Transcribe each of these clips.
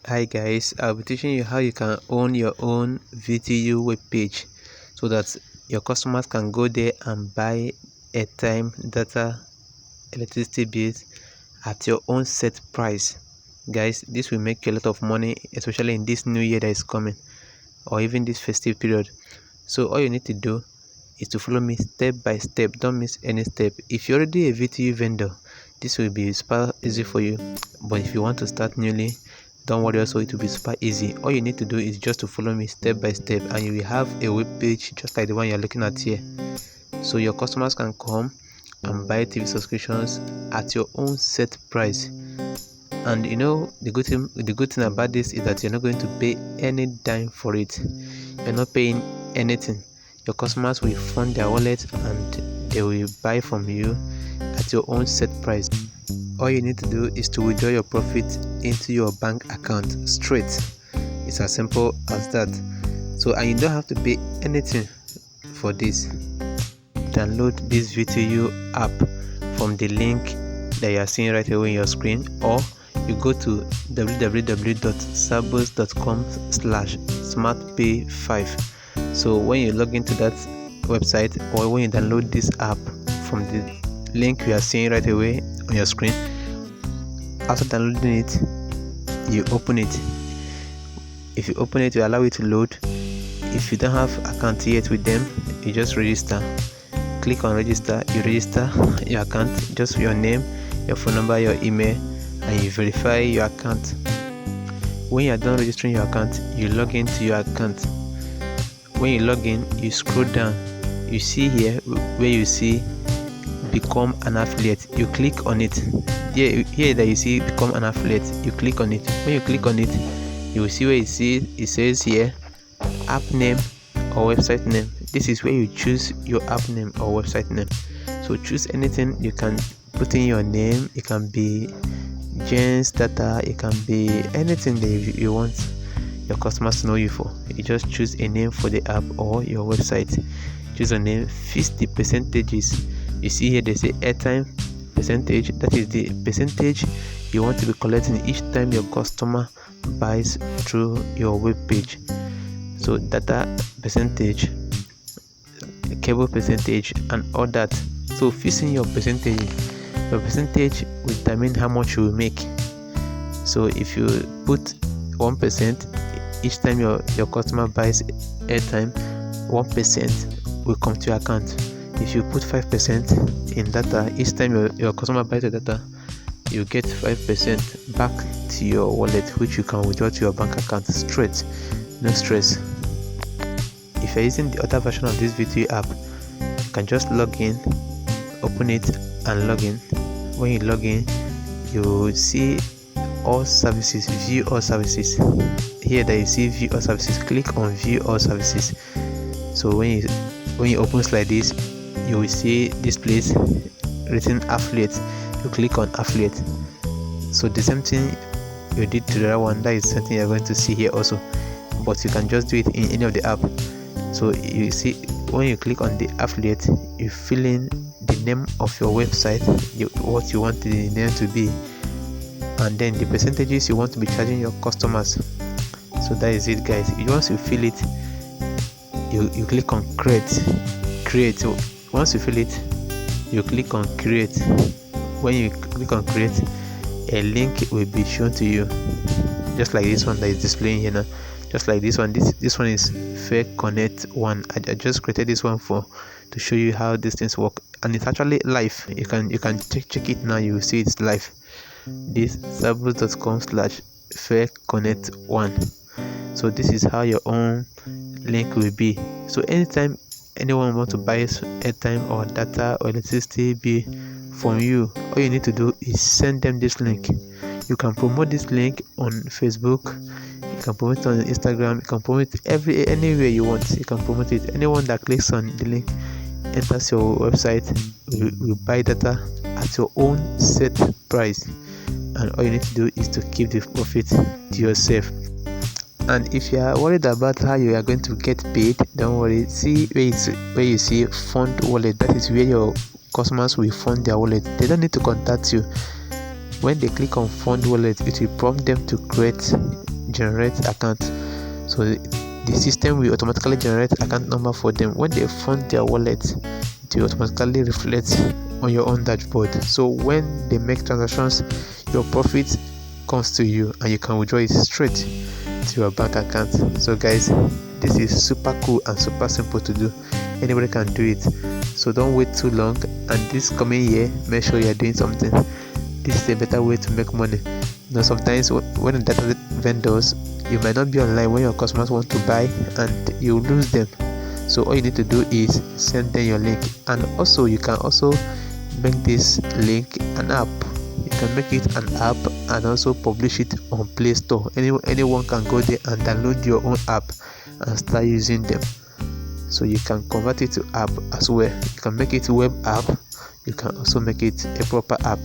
Hi guys, I'll be teaching you how you can own your own VTU web page so that your customers can go there and buy airtime, data, electricity bills at your own set price. Guys, this will make you a lot of money, especially in this new year that is coming or even this festive period. So all you need to do is to follow me step by step. Don't miss any step. If you're already a VTU vendor, this will be super easy for you, but if you want to start newly, don't worry, also it will be super easy. All you need to do is just to follow me step by step, and you will have a web page just like the one you're looking at here. So your customers can come and buy TV subscriptions at your own set price. And you know, the good thing about this is that you're not going to pay any dime for it. You're not paying anything. Your customers will fund their wallet and they will buy from you at your own set price. All you need to do is to withdraw your profit into your bank account straight. It's as simple as that. So, and you don't have to pay anything for this. Download this VTU app from the link that you are seeing right away on your screen, or you go to www.sabos.com/smartpay5. So when you log into that website, or when you download this app from the link you are seeing right away on your screen, after downloading it, you open it. If you open it, you allow it to load. If you don't have account yet with them, you just register. Click on register. You register your account, just your name, your phone number, your email, and you verify your account. When you are done registering your account, you log into your account. When you log in, you scroll down. You see here where you see become an affiliate. You click on it. Here that you see become an affiliate, you click on it. When you click on it, you will see where it says here app name or website name. This is where you choose your app name or website name. So choose anything. You can put in your name. It can be Jens Data. It can be anything that you want your customers to know you for. You just choose a name for the app or your website. Choose a name. Fix the percentages. You see here they say airtime percentage. That is the percentage you want to be collecting each time your customer buys through your web page. So data percentage, cable percentage, and all that. So fixing your percentage will determine how much you will make. So if you put 1% each time your customer buys airtime, 1% will come to your account. If you put 5% in data each time your customer buys your data, you get 5% back to your wallet, which you can withdraw to your bank account straight. No stress. If you're using the other version of this VTU app, you can just log in, open it, and log in. When you log in, you will see all services, view all services. Here that you see view all services, click on view all services. So when you open like this, you will see this place written affiliate. You click on affiliate. So the same thing you did to the other one, that is something you're going to see here also, but you can just do it in any of the app. So you see, when you click on the affiliate, you fill in the name of your website, what you want the name to be, and then the percentages you want to be charging your customers. So that is it, guys. Once you fill it, you click on create. So once you fill it, you click on create. When you click on create, a link will be shown to you, just like this one that is displaying here now. Just like this one. This one is Fair Connect 1. I just created this one to show you how these things work, and it's actually live. You can check it now. You will see it's live. This sabos.com/fairconnect1. So this is how your own link will be. So anytime anyone wants to buy airtime or data or electricity bill from you, all you need to do is send them this link. You can promote this link on Facebook, you can promote it on Instagram, you can promote it anywhere you want. You can promote it. Anyone that clicks on the link, enters your website, will buy data at your own set price, and all you need to do is to keep the profit to yourself. And if you are worried about how you are going to get paid, don't worry. See where you see fund wallet. That is where your customers will fund their wallet. They don't need to contact you. When they click on fund wallet, it will prompt them to create generate account. So the system will automatically generate account number for them. When they fund their wallet, it will automatically reflect on your own dashboard. So when they make transactions, your profit comes to you and you can withdraw it straight to your bank account. So guys, this is super cool and super simple to do. Anybody can do it. So don't wait too long, and this coming year, make sure you're doing something. This is a better way to make money. Sometimes when the data vendors, you might not be online when your customers want to buy and you lose them. So all you need to do is send them your link, and also you can also make this link an app. You can make it an app and also publish it on Play Store. Anyone can go there and download your own app and start using them. So you can convert it to app as well. You can make it a web app. You can also make it a proper app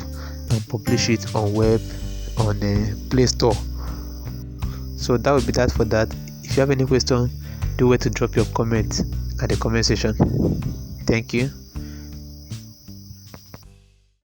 and publish it on Play Store. So that will be that for that. If you have any question, do wait to drop your comment at the comment section. Thank you.